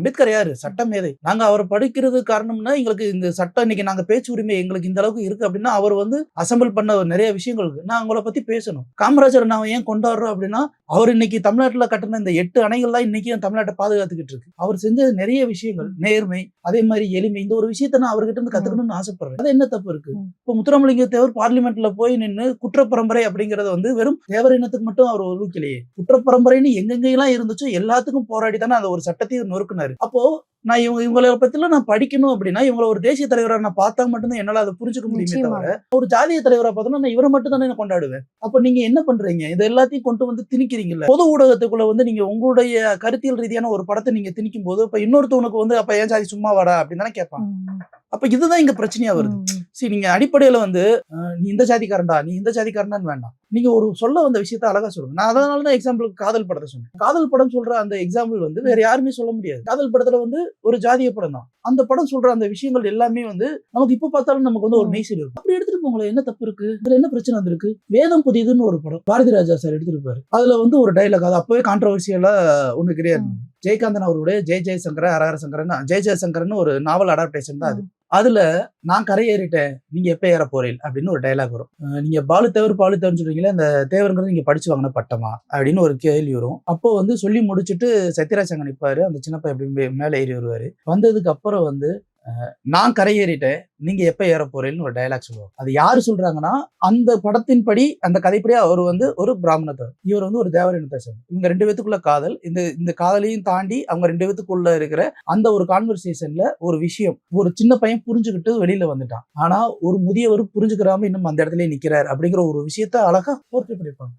அம்பேத்கர் யாரு? சட்ட மேதை. நாங்க அவரை படிக்கிறது காரணம்னா எங்களுக்கு இந்த சட்டம் இன்னைக்கு நாங்க பேச்சு உரிமை எங்களுக்கு இந்த அளவுக்கு இருக்கு அப்படின்னா அவர் வந்து அசெம்பிள் பண்ண நிறைய விஷயங்கள் இருக்கு. நான் அவங்கள பத்தி பேசணும். காமராஜர் நான் ஏன் கொண்டாடுறோம் அப்படின்னா அவர் இன்னைக்கு தமிழ்நாட்டுல கட்டின இந்த 8 அணைகள்லாம் இன்னைக்கு தமிழ்நாட்டை பாதுகாத்துக்கிட்டு இருக்கு. அவர் செஞ்ச நிறைய விஷயங்கள் நேர்மை, அதே மாதிரி எளிமை, இந்த ஒரு விஷயத்த நான் அவர்கிட்ட இருந்து கத்துக்கணும்னு ஆசைப்படுறேன். அது என்ன தப்பு இருக்கு? இப்ப முத்துராமலிங்க தேவர் பார்லிமெண்ட்ல போய் நின்னு குற்றப்பரம்பரை அப்படிங்கறத வந்து வெறும் தேவர் இனத்துக்கு மட்டும் அவர் ஒதுக்கலையே. குற்றப்பரம்பரைன்னு எங்கெங்கெல்லாம் இருந்துச்சோ எல்லாத்துக்கும் போராடி தானே அந்த ஒரு சட்டத்தையும் நொறுக்குனாரு. அப்போ நான் இவங்களை பத்திலாம் நான் படிக்கணும் அப்படின்னா இவங்களை ஒரு தேசிய தலைவரா நான் பார்த்தா மட்டும்தான் என்னால அதை புரிஞ்சுக்க முடியுமே தவிர ஒரு ஜாதிய தலைவரா பார்த்தோம்னா நான் இவரை மட்டும் தானே கொண்டாடுவேன். அப்ப நீங்க என்ன பண்றீங்க? இது எல்லாத்தையும் கொண்டு வந்து திணிக்கிறீங்கல்ல. பொது ஊடகத்துக்குள்ள வந்து நீங்க உங்களுடைய கருத்தியல் ரீதியான ஒரு படத்தை நீங்க திணிக்கும் போது இப்ப இன்னொருத்தவனுக்கு வந்து அப்ப ஏன் ஜாதி சும்மா வாடா அப்படின்னு தானே கேட்பான். அப்ப இதுதான் இங்க பிரச்சனையா வருது. சரி, நீங்க அடிப்படையில வந்து நீ இந்த ஜாதிக்காரன்டா, நீ இந்த ஜாதிக்காரன்டான்னு வேண்டாம். நீங்க ஒரு சொல்ல வந்த விஷயத்த அழகா சொல்லுங்க. நான் அதனாலதான் எக்ஸாம்பிளுக்கு காதல் படத்தை சொன்னேன். காதல் படம் சொல்ற அந்த எக்ஸாம்பிள் வந்து வேற யாருமே சொல்ல முடியாது. காதல் படத்துல வந்து ஒரு ஜாதிய படம் தான். அந்த படம் சொல்ற அந்த விஷயங்கள் எல்லாமே வந்து நமக்கு இப்ப பார்த்தாலும் நமக்கு வந்து ஒரு மெய்சில் இருக்கும். அப்படி எடுத்துட்டு போங்களேன், என்ன தப்பு இருக்கு? இதுல என்ன பிரச்சனை வந்திருக்கு? வேதம் புதியதுன்னு ஒரு படம் பாரதி ராஜா சார் எடுத்துருப்பாரு. அதுல வந்து ஒரு டைலாக், அது அப்பவே கான்ட்ரவர்சியலா ஒண்ணு கிடையாது. ஜெயகாந்தன் அவருடைய ஜெய ஜெயசங்கர ஹரஹர சங்கரன் ஜெய ஜெயசங்கரன் ஒரு நாவல் அடாப்டேஷன் தான் அது. அதுல நான் கரையேறிட்டேன், நீங்க எப்ப ஏற போறீங்க அப்படின்னு ஒரு டைலாக் வரும். நீங்க பாலு தேவர் சொல்றீங்களே, அந்த தேவருங்கிறது நீங்க படிச்சு வாங்கின பட்டமா அப்படின்னு ஒரு கேள்வி வரும். அப்போ வந்து சொல்லி முடிச்சுட்டு சத்யராஜ் அங்க நிப்பாரு. அந்த சின்ன பையன் எப்படி மேல ஏறி வருவாரு. வந்ததுக்கு அப்புறம் வந்து நான் கரையேறிட்டேன், நீங்க எப்ப ஏற போறேன்னு ஒரு டைலாக் சொல்லுவாங்க. அது யாரு சொல்றாங்கன்னா அந்த படத்தின்படி அந்த கதைப்படி அவர் வந்து ஒரு பிராமணத்தவர், இவர் வந்து ஒரு தேவர் இனத்தை சேர்ந்தவர். இவங்க 2 பேத்துக்குள்ள காதல். இந்த காதலையும் தாண்டி அவங்க 2 பேத்துக்குள்ள இருக்கிற அந்த ஒரு கான்வர்சேஷன்ல ஒரு விஷயம் ஒரு சின்ன பையன் புரிஞ்சுக்கிட்டு வெளியில வந்துட்டான். ஆனா ஒரு முதியவர் புரிஞ்சுக்கிறாம இன்னும் அந்த இடத்துல நிக்கிறார் அப்படிங்கிற ஒரு விஷயத்த அழகா போர்ட்ரே பண்ணிருப்பாங்க.